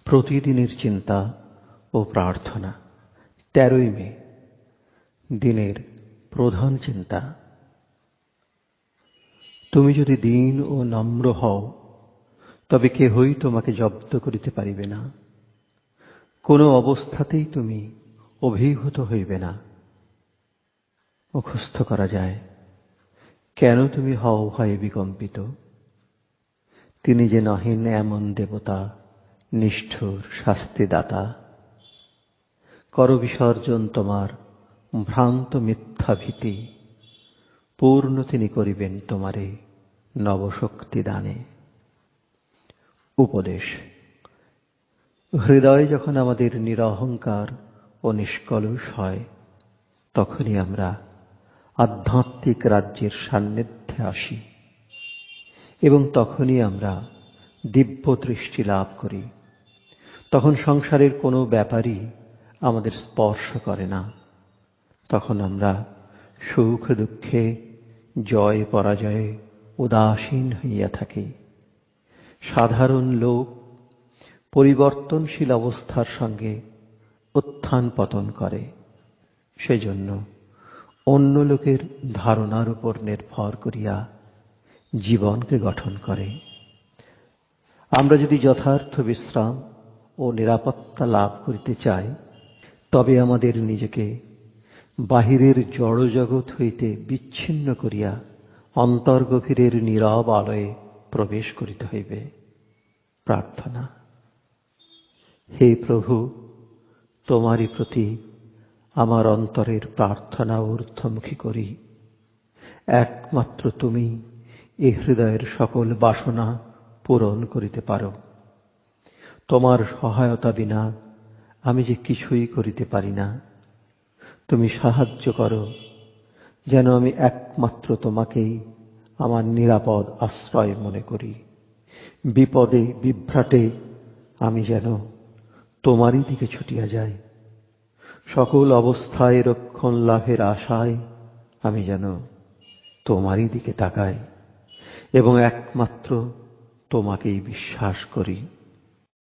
প্রতিদিনের চিন্তা ও প্রার্থনা। 13ই মে, দিনের প্রধান চিন্তা। তুমি যদি দীন ও নম্র হও, তবে কেহই তোমাকে জব্দ করিতে পারিবে না। কোনো অবস্থাতেই তুমি অভিভূত হইবে না। মুখস্থ করা যায়, কেন তুমি হও ভয়ে বিকম্পিত? তিনি যে নহেন এমন দেবতা, নিষ্ঠুর শাস্তিদাতা। কর বিসর্জন তোমার ভ্রান্ত মিথ্যা ভীতি, পূর্ণ তিনি করিবেন তোমারে নবশক্তি দানে। উপদেশ। হৃদয় যখন আমাদের নিরহংকার ও নিষ্কলুষ হয়, তখনই আমরা আধ্যাত্মিক রাজ্যের সান্নিধ্যে আসি এবং তখনই আমরা দিব্য দৃষ্টি লাভ করি। তখন সংসারের কোনো ব্যাপারই আমাদের স্পর্শ করে না। তখন আমরা সুখ দুঃখে, জয় পরাজয়ে উদাসীন হইয়া থাকি। সাধারণ লোক পরিবর্তনশীল অবস্থার সঙ্গে উত্থান পতন করে, সেজন্য অন্য লোকের ধারণার উপর নির্ভর করিয়া জীবনকে গঠন করে। আমরা যদি যথার্থ বিশ্রাম ও নিরাপত্তা লাভ করিতে চাই, তবে আমাদের নিজেকে বাহিরের জড়জগৎ হইতে বিচ্ছিন্ন করিয়া অন্তর্গভীরের নীরব আলয়ে প্রবেশ করিতে হইবে। প্রার্থনা। হে প্রভু, তোমারই প্রতি আমার অন্তরের প্রার্থনা ঊর্ধ্বমুখী করি। একমাত্র তুমি এ হৃদয়ের সকল বাসনা পূরণ করিতে পারো। তোমার সহায়তা বিনা আমি যে কিছুই করিতে পারি না। তুমি সাহায্য করো, যেন আমি একমাত্র তোমাকেই আমার নিরাপদ আশ্রয় মনে করি। বিপদে বিভ্রাটে আমি যেন তোমারই দিকে ছুটিয়া যাই। সকল অবস্থায় রক্ষণ লাভের আশায় আমি যেন তোমারই দিকে তাকাই এবং একমাত্র তোমাকেই বিশ্বাস করি।